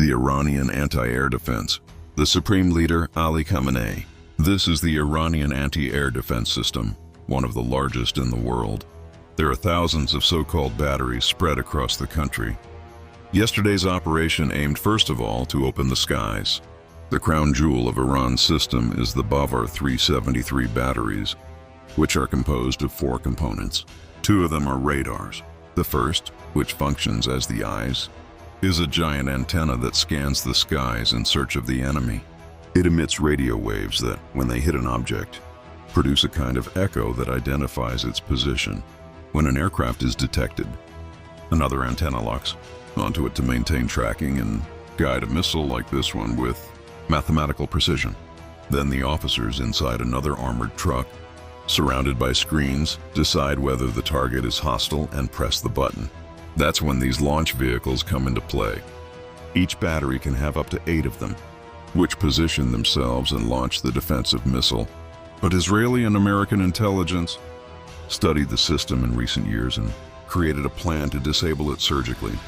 The Iranian anti-air defense. The Supreme Leader Ali Khamenei. This is the Iranian anti-air defense system, one of the largest in the world. There are thousands of so-called batteries spread across the country. Yesterday's operation aimed first of all to open the skies. The crown jewel of Iran's system is the Bavar 373 batteries, which are composed of 4 components. 2 of them are radars. The first, which functions as the eyes, is a giant antenna that scans the skies in search of the enemy. It emits radio waves that, when they hit an object, produce a kind of echo that identifies its position. When an aircraft is detected, another antenna locks onto it to maintain tracking and guide a missile like this one with mathematical precision. Then the officers inside another armored truck, surrounded by screens, decide whether the target is hostile and press the button. That's when these launch vehicles come into play. Each battery can have up to 8 of them, which position themselves and launch the defensive missile. But Israeli and American intelligence studied the system in recent years and created a plan to disable it surgically.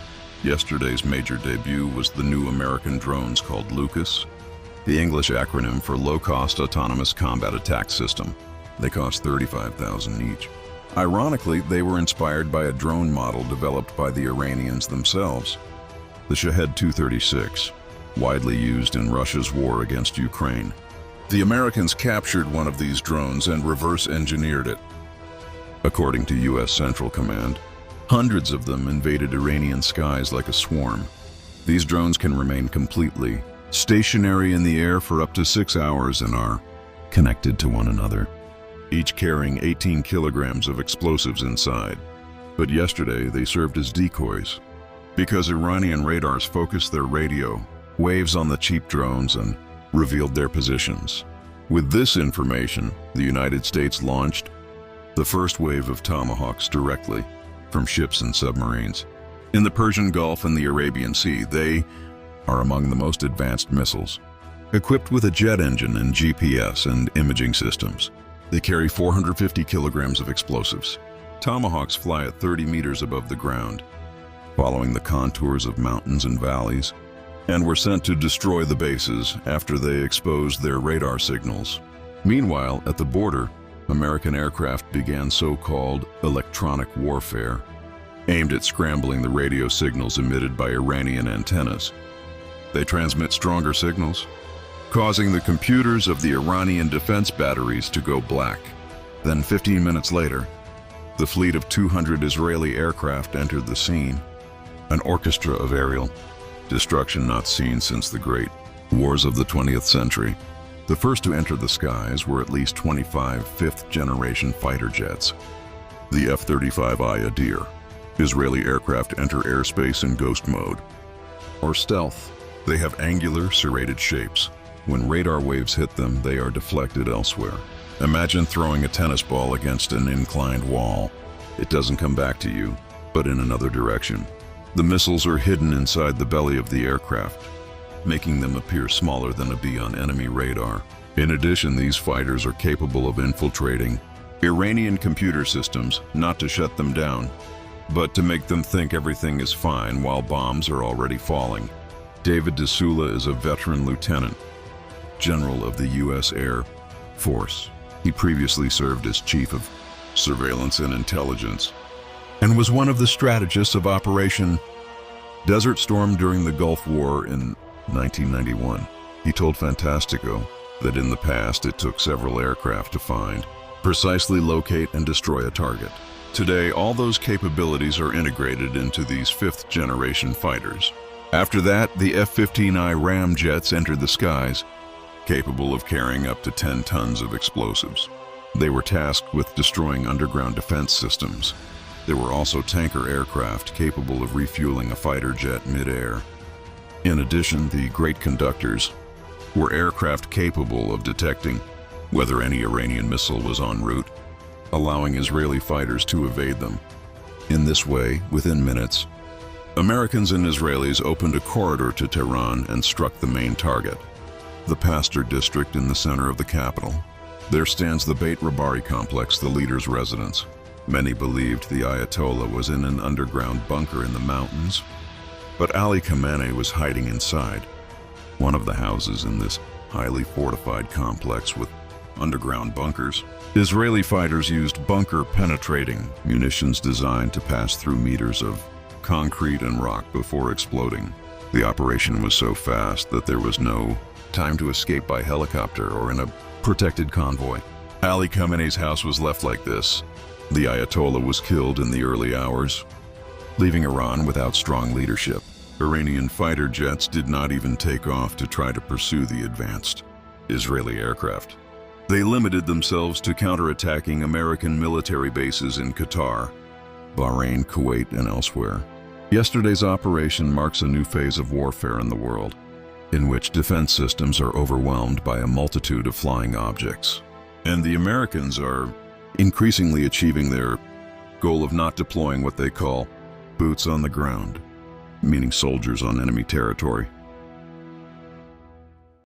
Yesterday's major debut was the new American drones called Lucas, the English acronym for Low-Cost Autonomous Combat Attack System. They cost $35,000 each. Ironically, they were inspired by a drone model developed by the Iranians themselves, the Shahed 236, widely used in Russia's war against Ukraine. The Americans captured one of these drones and reverse-engineered it. According to U.S. Central Command, hundreds of them invaded Iranian skies like a swarm. These drones can remain completely stationary in the air for up to 6 hours and are connected to one another, each carrying 18 kilograms of explosives inside. But yesterday they served as decoys, because Iranian radars focused their radio waves on the cheap drones and revealed their positions. With this information, the United States launched the first wave of Tomahawks directly from ships and submarines. In the Persian Gulf and the Arabian Sea, they are among the most advanced missiles. Equipped with a jet engine and GPS and imaging systems, they carry 450 kilograms of explosives. Tomahawks fly at 30 meters above the ground, following the contours of mountains and valleys, and were sent to destroy the bases after they exposed their radar signals. Meanwhile, at the border, American aircraft began so-called electronic warfare, aimed at scrambling the radio signals emitted by Iranian antennas. They transmit stronger signals, causing the computers of the Iranian defense batteries to go black. Then 15 minutes later, the fleet of 200 Israeli aircraft entered the scene, an orchestra of aerial destruction not seen since the great wars of the 20th century. The first to enter the skies were at least 25 fifth-generation fighter jets. The F-35I Adir. Israeli aircraft enter airspace in ghost mode, or stealth. They have angular, serrated shapes. When radar waves hit them, they are deflected elsewhere. Imagine throwing a tennis ball against an inclined wall. It doesn't come back to you, but in another direction. The missiles are hidden inside the belly of the aircraft, making them appear smaller than a bee on enemy radar. In addition, these fighters are capable of infiltrating Iranian computer systems, not to shut them down, but to make them think everything is fine while bombs are already falling. David D'Souza is a veteran lieutenant general of the U.S. Air Force. He previously served as Chief of Surveillance and Intelligence and was one of the strategists of Operation Desert Storm during the Gulf War in 1991. He told Fantastico that in the past it took several aircraft to find, precisely locate, and destroy a target. Today, all those capabilities are integrated into these fifth-generation fighters. After that, the F-15I ramjets entered the skies, capable of carrying up to 10 tons of explosives. They were tasked with destroying underground defense systems. There were also tanker aircraft capable of refueling a fighter jet mid-air. In addition, the Great Conductors were aircraft capable of detecting whether any Iranian missile was en route, allowing Israeli fighters to evade them. In this way, within minutes, Americans and Israelis opened a corridor to Tehran and struck the main target, the Pastor district in the center of the capital. There stands the Beit Rabari complex, the leader's residence. Many believed the Ayatollah was in an underground bunker in the mountains, But Ali Khamenei was hiding inside one of the houses in this highly fortified complex with underground bunkers. Israeli fighters used bunker-penetrating munitions designed to pass through meters of concrete and rock before exploding. The operation was so fast that there was no time to escape by helicopter or in a protected convoy. Ali Khamenei's house was left like this. The Ayatollah was killed in the early hours, leaving Iran without strong leadership. Iranian fighter jets did not even take off to try to pursue the advanced Israeli aircraft. They limited themselves to counterattacking American military bases in Qatar, Bahrain, Kuwait, and elsewhere. Yesterday's operation marks a new phase of warfare in the world, in which defense systems are overwhelmed by a multitude of flying objects. And the Americans are increasingly achieving their goal of not deploying what they call boots on the ground, meaning soldiers on enemy territory.